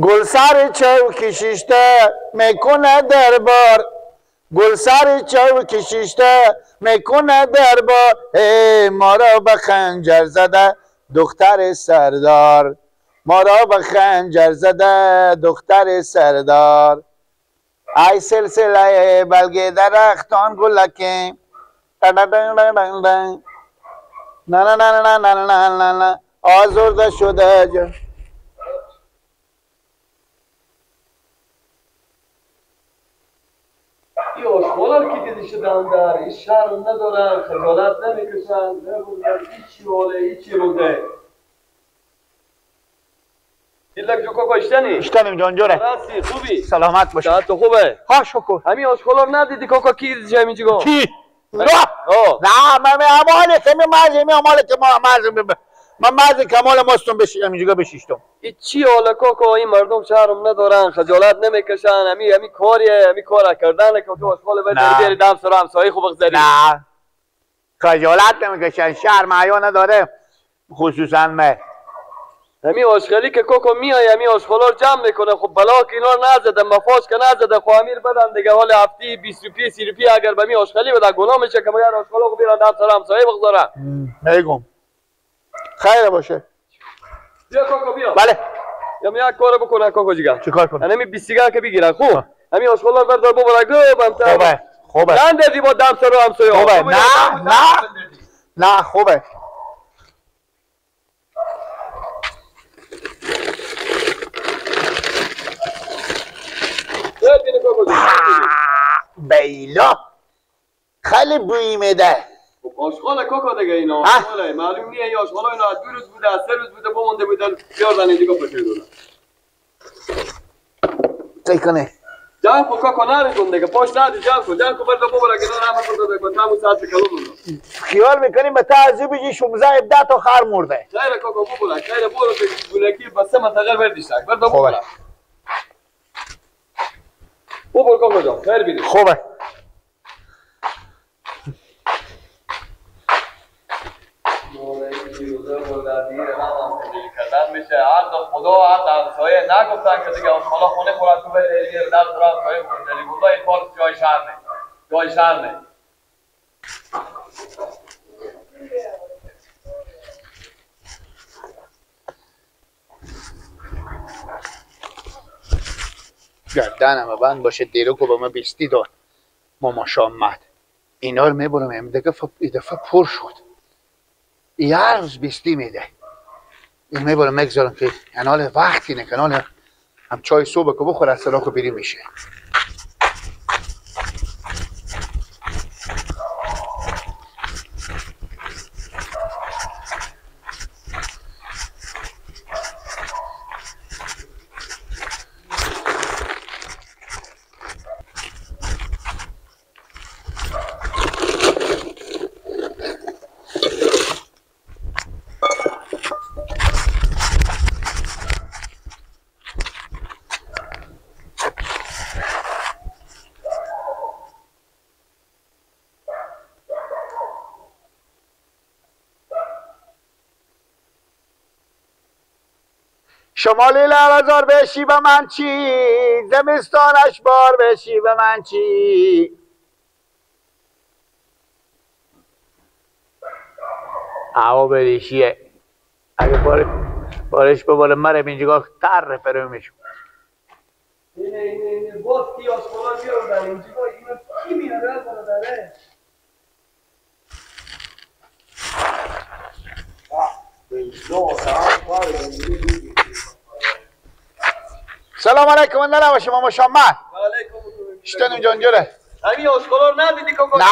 گلسر چوک شیشته میکنه دربار، گلسر چوک شیشته میکنه دربار، ما را به خنجر زده دختر سردار، ما را به خنجر زده دختر سردار. ای سلسله بلگه درختان گلکه نه نه نه نه نه نه آزرده شده جا. این آشغالا که دیده شدن در این شهر ندارن، خجالت نمیکشن، نبودن هیچی حاله هیچی روزه. دیلک جو کوکو اشتنی؟ اشتنیم جان جوره. راستی خوبی؟ سلامت باشی. تو خوبه؟ ها شکر. همین آشغالا ندیدی کوکو کی دیده جای میجگو؟ کی؟ نه من اماله که می مرزی می اماله که من مرزی کمال مستون اینجا بشیشتم. این چی حالا کوکو این مردم شهرم ندارن، خجالت نمیکشن، همین کاریه، همین کارا کردن که تو آشغال بری دم سر همسایه خوب بگذاری. نه خجالت نمیکشن، شهر معیا نداره خصوصا من. همین آشغالی که کوکو میای همین آشغالا رو جمع میکنه، خب بلا که اینا رو نزده مفاش که نزده، خب امیر بدن دیگه حال هفتی 20 روپیه 30 روپیه اگر به می آشغالی بده گناه میشه که مگر آشغالا رو بیارن دم سر همسایه بگذارن. میگم خیر باشه. بیا کوکو بیا. بله. یا می یک کار بکنه کوکو جیگر. چه کار کنه؟ همین 20 که بگیرن خوب. همین آشغالا رو بردار ببر گو خوبه. نندازی با دم سر همسایه. خوبه. نه خوبه. بیلا خیلی بویی میده. آشغال کوکو دیگه اینا آشغاله معلوم نیه این آشغالا اینا از 2 روز بوده از 3 روز بوده بمونده بودن بیاردن اینجا پشه دونن چی کنه؟ جمع کن کوکو نریزون دیگه پاش ندی جمع کن برده ببره که دار همه کرده دیگه تمون ساعت کلو بودن خیال میکنیم به تعذیب بجی 16 17 تا خر مرده. خیره کوکو ببره خیره برو به گولکی بسه منطقه بردیشتک برده ببره ببر کوکو جان خیر بینی خوبه. میشه هر دو خدا هر همسایه نگفتن که دیگه حالا خونه خورد تو بده دیگه در دور همسایه بکنه خدا این کار جای شهر نه جای شهر نه گردنم بند باشه دیرو که به ما 20 داد ماما شامت اینا رو میبرم این دفعه پر شد این هر روز 20 میده این میبرم مگذارم که انال وقتی نه کنال هم چای صبح که بخور از سراخ بیری میشه. شمالی لبزار بشی به من چی زمستانش بار بشی به من چی هوا بریشیه اگه بارش بباره مرم اینجا تر فرو میشم. اینه باز کی آشغالا بیاردن اینجا اینو کی میاره از بالا داره سلام علیکم اندر نباشه ماما شامت. علیکم اشتنیم جان جوره. همین آشغالا رو ندیدی که نه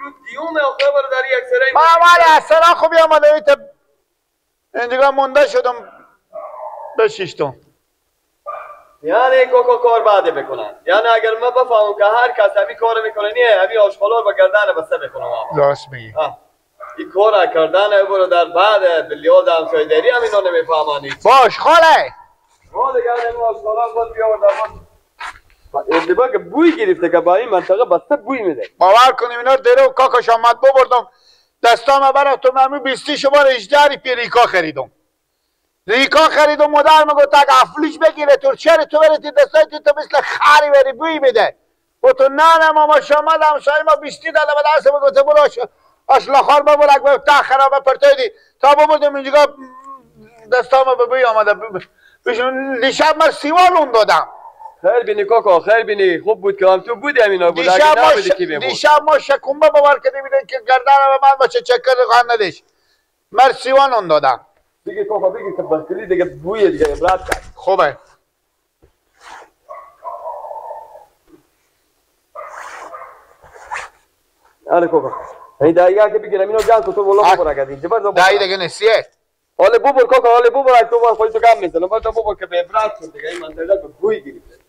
رو دیوم آخه برو در یک سره ماما اصلا خوبی آمده ایت اینجا مونده شدم بشیشتم. یعنی کوکو کار بعده بکنن یعنی اگر من بفهمم که هر کس همین کار میکنه نیه همین آشغالا رو به گردن بسته بکنم راست میگی این کار کردن برو در بعد بلیاد همسایه داری هم اینا نمیفهمانی باش خاله ما دیگر همین آشغالا باید بیاوردم ارتباط که بوی گرفته که با این منطقه بسته بوی میده باور کنیم اینا دیره و کاکا شامت ببردم دستام براتون همین 20 شما 18 پیریکا خریدم ریکا خرید و مادر میگو تا افلیش بگیره ترچه تو بری دستای تو مثل خری بری بوی بده و تو نه ماما شما همسایه ما بیستی داده به دست میگو تو برو اشلاخار ببرک به تا خرابه پرتایدی تا ببودم اینجا دستامو به بوی آمده بشون دیشب من سیوال اون دادم. خیر بینی کاکا خیر بینی خوب بود که هم تو بودی همینا بود دیشب ما شکومبه باور کردی بیدن که گردن به من باشه چکر خواهد ندیش من سیوان اون دادم. بگی کاکا بگی که بخلی دیگه بویه دیگه عبرت کرد. خوبه آره کاکا این دایگه که بگیرم اینو جان تو والله ببر کردی جبر دایی دیگه نسیه حالا ببر کاکا حالا ببر تو با خودت کم میزنم بعد ببر که به عبرت کن دیگه این منطقه به بوی گرفته.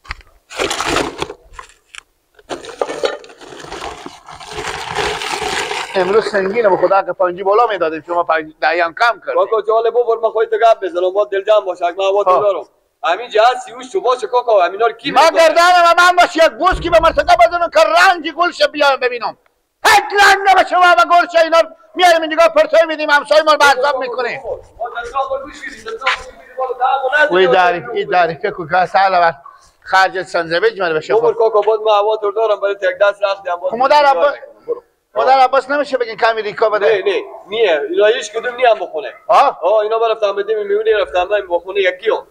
امروز سنگینه به خدا که پنجی بالا میدادیم شما دهیان کم کردیم. کاکا جاله ببر من خودت گپ بزنم با دل جمع باشه من با تو دارم همین جهت سیوش تو باشه کاکا همینا رو کی ما گردانم من باشه یک بوس کی به مرتکب بزنم که رنگ گلش بیام ببینم هیچ رنگ نباشه و گلش اینا میاریم اینجا پرتای میدیم همسایه ما رو بعضاب میکنه. وی داری که کوکا سالا بر خرج سنزبیج مال بشه. ببر کاکا بود ما هوا تو دارم برای یک دست رخت هم بود. مادر عباس نمیشه بگین کمی ریکا بده. نه نیه اینا هیچ کدوم نیم بخونه. اینا برفتم بدیم میونی رفتم من بخونه یکیو.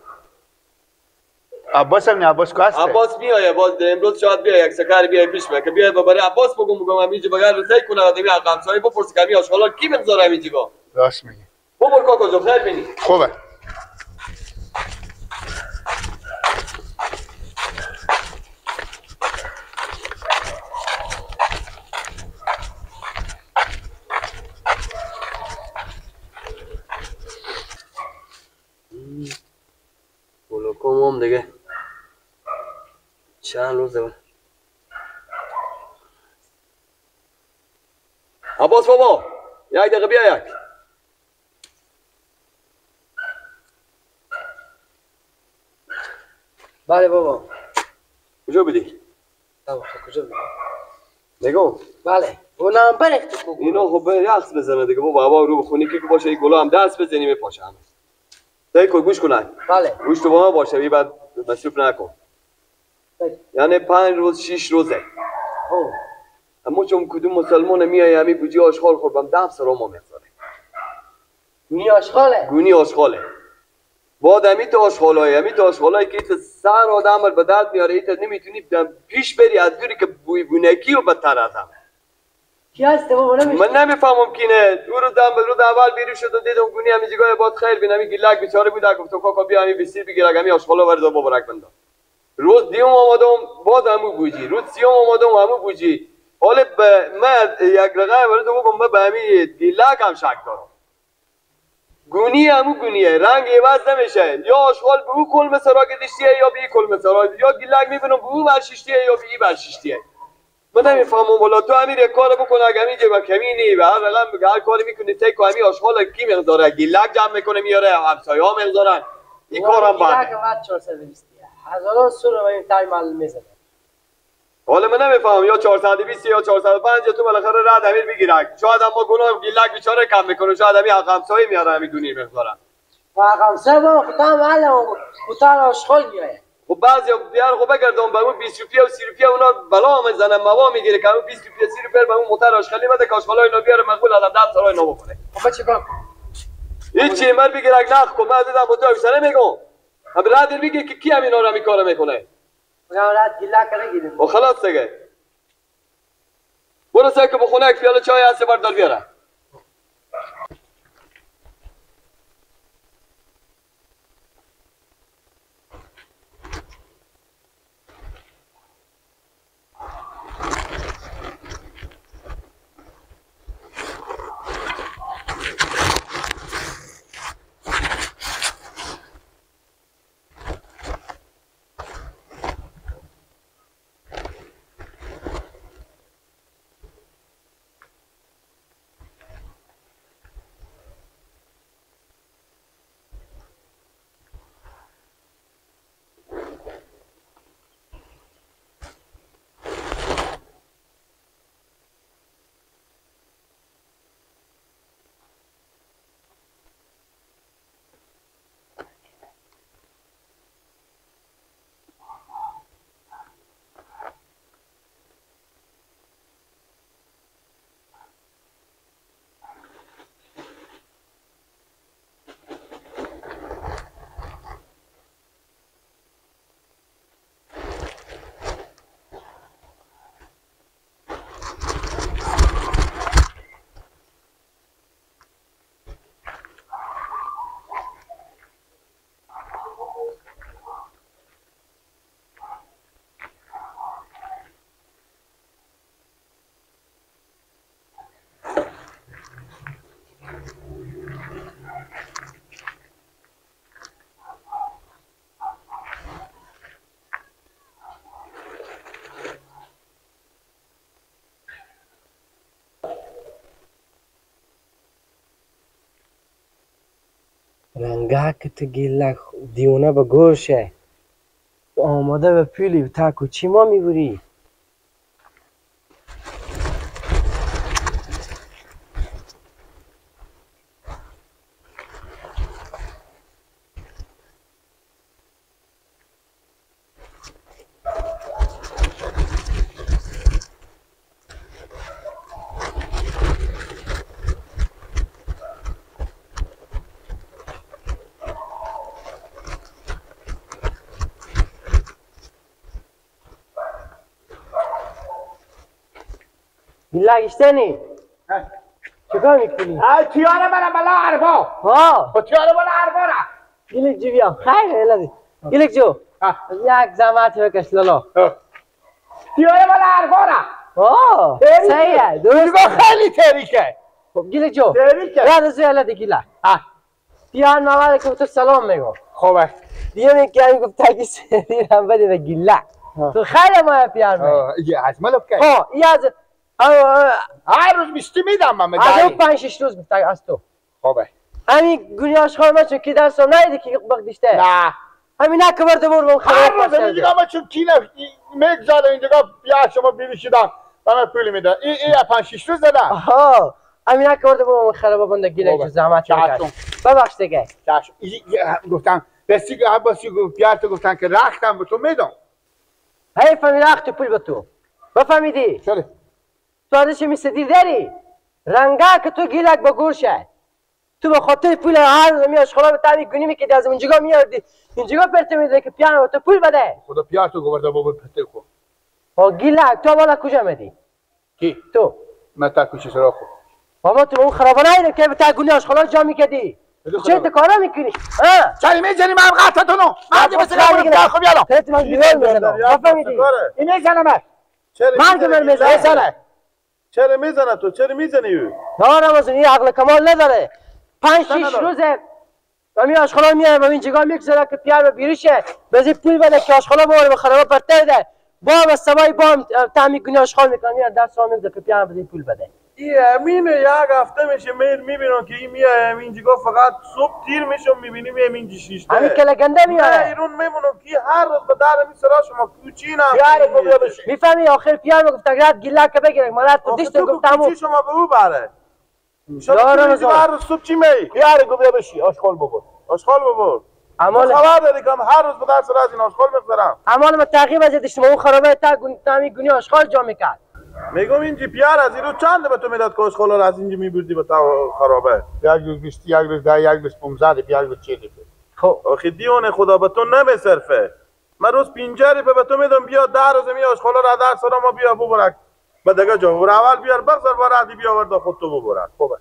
عباس هم نه عباس کو هست. عباس میایه باز امروز شاید بیا یک سکر بیا پیش که بیا ببری عباس بگم همینجا بغل رسای کنه آدمی همسایه بپرس کمی آشغالا کی میذاره همینجا. راست میگی. ببر کاکا جو خیر بینی. خوبه. کمم دیگه چند روزه بود. عباس بابا یک دقیقه بیا یک. بله بابا. کجا بدی؟ بابا کجا بدی؟ نگو. بله. اونم برکت کو. اینا خب رقص بزنه دیگه بابا هوا رو بخونی که باشه این گلا هم دست بزنی میپاشه همه. دای کوی گوش کنن. بله. گوش تو با ما باشه بی بعد مصرف نکن. یعنی 5 روز 6 روزه. اما چون کدوم مسلمان میای همین بوجی آشغال خوردم 10 سر ما میذاره. گونی آشغاله. گونی آشغاله. بعد همین آشغالای همین آشغالای که تو سر آدم رو به درد میاره ایت نمیتونی پیش بری از دوری که بوی بونکی و بدتر از هم. کی هست بابا من نمیفهمم کینه دو روز اول بیرون شد و دیدم گونی همین جگای بعد خیر بینم این گیلک بیچاره بود گفت تو کاکا بیا همین بسیر بگیر همین آشغالا وردا ببرک بندا. روز دیوم آمدم بعد همو بوجی روز سیوم آمدم همو بوجی حالا من یک رقم برای تو بگم به همین گیلک هم شک دارم. گونی همو گونیه رنگ عوض نمیشه یا آشغال به او کلمه سرا گذاشتیه یا به این کلمه سرا یا گیلک میبینم به او برشیشتیه یا به این برشیشتیه. من نمیفهمم والا تو همین یک کار بکنه اگه همین جبه کمینی و هر رقم هر کاری میکنی تی که همین آشغال کی مقداره گیلک جمع میکنه میاره همسایه ها مقدارن این کارم بعد گیلک هم 420 هزاران سور و این تایم مال میزنه. حالا من نمیفهمم یا 420 یا 405 تو بالاخره رد امیر بگیرک شاید اما گناه گیلک بیچاره کم میکنه شاید همین حق همسایه میاره همین دونی مقدارن حق همسایه با خودم معلم خودم آشغال میایه. خب بعضی بیار خب بگردم به اون 20 روپیه و 30 روپیه اونا بلا میزنن موا میگیره که اون 20 روپیه 30 روپیه به اون موتر آشغالی بده که آشغالای اینا بیاره مقبول علم 10 سال اینا بکنه. خب چیکار کنم؟ هیچ مر بگیرک نخ کن من دیدم تو اکثر میگم اب راد میگه که کی همینا رو میکاره میکنه میگم راد گیلک نگیریم و خلاص دیگه برو سعی که بخونه یک پیاله چای هست بردار بیاره. رنگک تو گیلک دیونه به گوشه آماده به پیلی تاکو چی ما میبوری؟ گیلک اشتنی؟ چکار میکنی؟ تیاره برم بلا عربا ها تیاره بلا عربا را گیلک جو بیا خیلی هلدی گیلک جو یک زحمت بکش لالا تیاره بلا عربا را صحیحه درست خیلی تریکه خب گیلک جو تریکه یاد از هلدی گیلک بیان محمد که تو سلام میگو خوبه دیگه میگم گفت که سری هم بده به گیلک تو خیلی ما پیار میگو از ملک که این از هر روز بیستی میدم من از اون 5-6 روز گفت از تو خوبه همین گونیاش خواهر چون که درس هم نایده که بگدیشته نه همین نکبرده بور بون هر روز اینجا من چون کی میگذاره اینجا بیا شما بیرشیدم و من پولی میدم این 5-6 روز دادم آها همین نکبرده بور بون خرابه بنده گیلک جو زحمت بکش ببخش دیگه گفتم بسی عباسی پیارتو گفتن که رختم به تو میدم حیف همین رخت پول به تو بفهمیدی؟ چرا؟ تو ازش میسدی داری رنگا که تو گیلک با گوشه تو به خاطر پول هر روز میاش خلا به تعمی گونی میکردی از اونجا میاردی اینجا پرته میده که پیانو تو پول بده خدا پیارتو گورده بابا پرته کو ها گیلک تو بالا کجا میدی؟ کی؟ تو من تا کوچه سرا خو بابا تو اون خرابه نیده که به تا گونی آش خلا جا میکردی چه کارا میکنی؟ چای میزنی من قطعتونو من مثلا من خب یالا خیلی من دیوار میزنم بفهمیدی؟ این میزنم من که من میزنم چرا میزنه تو؟ چرا میزنی او؟ دارم از این عقل کمال نداره 5-6 روزه و می آشخالا میاره و این جگاه میگذاره که پیار به بیروشه بزی پول بده که آشخالا باره به خرابه پرته ده بام از سوای بام تعمی کنی آشخال میکنه میاره در سال میگذاره که پیار بزی پول بده این همینه یک هفته میشه میبینم که این میاد این جگاه فقط صبح تیر میشم میبینیم همین جشیشته همین که لگنده میاره نه ایرون میمونم که هر روز به در می سرا شما کوچی نه پیار کو بشی میفهمی آخر پیار میگفت اگر گیلک بگیره مالت تو دیشت گفتم کوچی شما به او بره شما هر روز صبح چی می پیار کو بشی آشغال ببر آشغال ببر اعمال خبر داری که هر روز به در سر از این آشغال میذارم اعمال ما تعقیب از دیشت اون خرابه تا گونی آشغال جا میکرد میگم اینجا پیار از این رو چند به تو میداد که آشغال رو از اینجا میبردی به تا خرابه یک روز 20 یک روز 10 یک روز 15 یک روز 40 خب آخه دیونه خدا به تو نمیصرفه من روز 50 به تو میدم بیا 10 روز می آشغال را در سر ما بیا ببرک به دیگه جا ببر اول بیار بغزر بار بیا وردا خود تو ببرک خوبه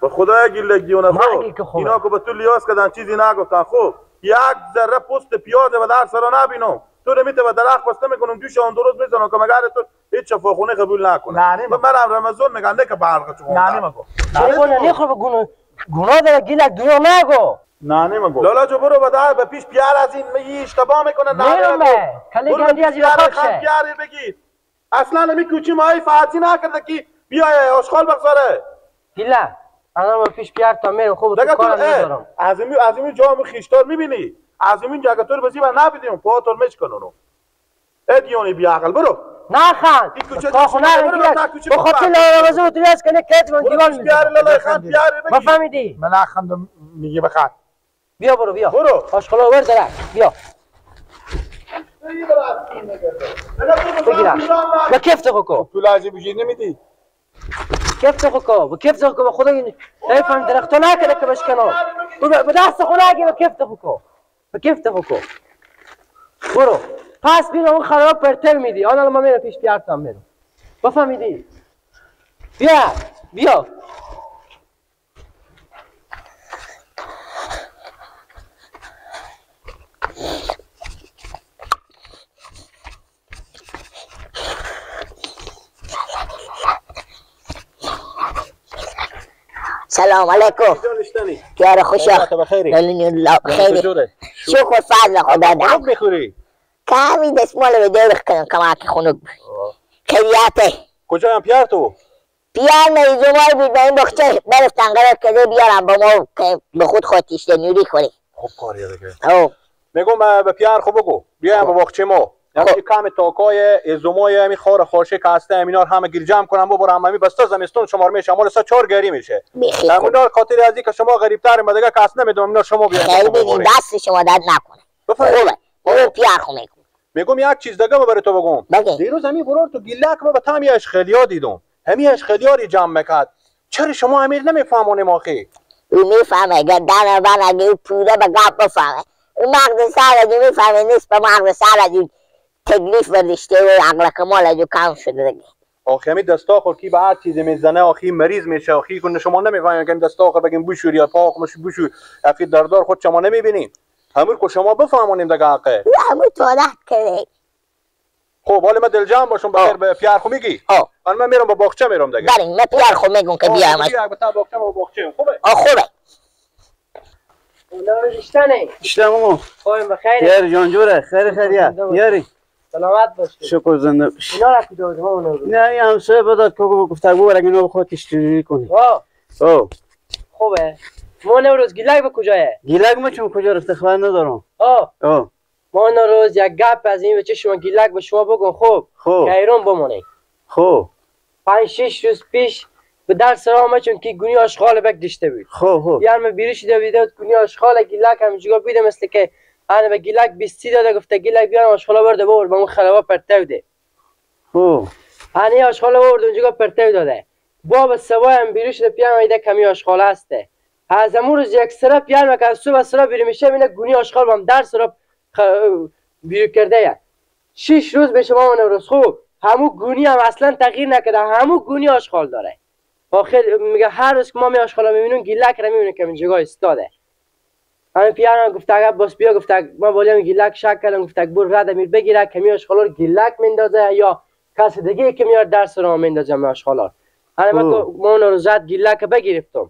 به خدا گیلک دیونه خو اینا که به تو لیاس کردن چیزی نگفتن خوب یک ذره پوست پیاز و در سر نبینم تو نمیته و درخت بسته میکنم دوش اون درست میزنم که مگر تو هیچ شفاخونه قبول نکنه من رمضان میگن نه که برق چون نه نمیگو چرا نه خب گناه داره گیلک دروغ نگو نه نمیگو لالا جو برو بدر به پیش پیار از این اشتباه میکنه نه کلی گندی از این خاکشه پیار بگید اصلا نمی کوچی ماهی فاتی نکرده که بیا آشغال بگذاره گیلک الان پیش پیار تا میرم خوب تو کارم ندارم از این جام خیشتار میبینی از این جگه تو بزی و نبیدیم پاتور میچکنونو ادیونی بیا عقل برو نه خان کاخونه به خاطر لارمازه تو نیست کنه کت من دیوار میزنم پیار لالا خان پیار بگی بفهمیدی من اخندم میگه بخاط بیا برو برو آشغالا ور داره بیا بگیرم با کیف تو کو تو لازم بگی نمیدی کیف تو کو با کیف تو کو خدا این فهم درختو نکنه که بشکنو به دست خونه اگه با کیف تو کو با کیف تو کو برو پس بینو اون خراب پرتر میدی آن الان ما میرم پیش پیارتم میرم بفهمیدی بیا سلام علیکم کیار خوشا خیری شکر فضل خدا دم میخوری کمی دستمال به دور کنم کمک خونک خیلیاته کجا هم پیار تو پیان میزومای بود به این بخچه برفتن قرار کده بیارم با ما که به خود خودیشت نوری کنی. خب کاریه دیگه. میگم به پیار خوب بگو بیایم به بخچه ما. یکی کم تاکای ازومای همی خار خورشه که هسته همینا همه گیر جمع کنم ببرم همی بسته زمستون شمار میشه مال 4 گری میشه. همینا خاطر از اینکه شما غریب‌تر مدگه کس نمیدونم اینا شما بیاین. خیلی ببین دست شما درد نکنه. خوبه. برو پیار خو میگم یک چیز دیگه برای تو بگم. دیروز همی برور تو گیلک ما به تامی اشخلیا دیدم. همی اشخلیاری جمع میکرد. چرا شما امیر نمیفهمونیم آخه؟ او میفهمه اگر دانه بان اگه او پوره به گپ بفهمه. او مغز سر اگه میفهمه نیست به مغز سر اگه تکلیف بردشته و عقل کمال اگه کم شده دیگه. آخه همی دستاخر کی به هر چیزی میزنه آخه مریض میشه آخه کنه شما نمیفهمین که دستاخر بگیم بشور یا پاک مش بشور آخه دردار خود شما نمیبینین. همون کو شما بفهمونیم دیگه آخه. همون تو عادت کرده. خب حالا من دلجام باشم بخیر به پیار خو میگی؟ حالا من میرم با باغچه میرم دیگه. بریم من پیار خو میگم که بیام. بیا تا باغچه و باغچه خوبه؟ خوبه. اونا رشتنه. اشتمو. خواهیم بخیر. یار جان جوره خیر خیریه. یاری. سلامت باشی. شکر زنده باشی. اینا را کجا بودم اونا رو. نه این همسایه بداد که گفتگو برای اینا بخواد اشتری کنی. خوبه. ما نوروز گیلک به کجایه؟ گیلک ما چون کجا رفته خبر ندارم. ما نوروز یک گپ از این بچه شما گیلک به شما بگم خوب که ایران بمونه. خوب 5-6 روز پیش به در سرام چون که گونی آشغال بک داشته بود. خوب یار من بیروش دویده گونی آشغال گیلک همینجوری بیده مثل که انا به گیلک 20 داده گفته گیلک بیان آشغالا برده ببر به اون خلبا پرتو ده. انا آشغالا برد اونجا پرتو داده. باب سوای هم بیروش ده پیام ایده کمی آشغال هسته. از امروز روز یک سر پیام که صبح سر بیرون میشه میونه گونی آشغال هم در سر بیرون کرده یا 6 روز به شما نوروز خوب همو گونی هم اصلا تغییر نکرده همو گونی آشغال داره. آخر میگه هر روز که ما می آشغال میبینیم گیلک را میبینیم که این جگاه استاده. همین پیانو گفته اگه باس بیا گفته ما بالیم گیلک شک کردم گفته بور رد امیر بگیره که می آشغال رو گیلک میندازه یا کس دیگه که میاد درس رو میندازه می آشغال. ما نوروز گیلک بگرفتم.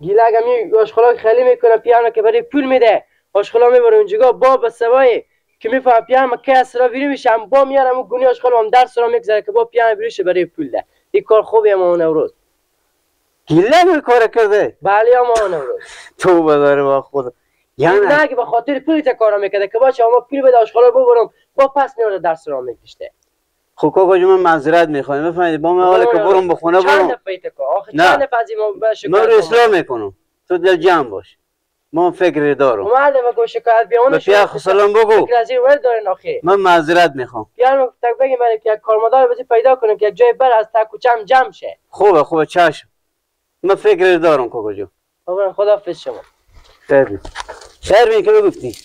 گیلک می آشغال خالی میکنه پیانو که برای پول میده. آشغال میبره اونجا با به سوای که میفهم پیانو که اسرا بیرون میشم با میارم اون گونی آشغال هم درس رو میگذره که با پیانو بیروش برای پول ده. این کار خوبیه ما نوروز. گیلک کار کرده؟ بله ما نوروز. تو بداره با خود. یعنی نه که به خاطر پولی تا کارا میکرده که باشه اما پول بده آشغالا ببرم با پس میاره درس رو میکشته. خب کاکا جون من معذرت میخوام بفهمید با من حالا که برم به خونه برم. چند دفعه تکا آخه چند دفعه از ما به شکایت. من رو اصلاح میکنم. تو دل جمع باش. ما فکر دارم. اومده و شکایت بیان شما سلام بگو. فکر از این ور دارین آخه. من معذرت میخوام. بیان تک بگیم برای که کارمدار بزی پیدا کنیم که یک جای بر از تک و چم جمع شه. خوبه چشم. من فکر دارم کاکا جون. خدا حافظ شما. خیر می که بگفتی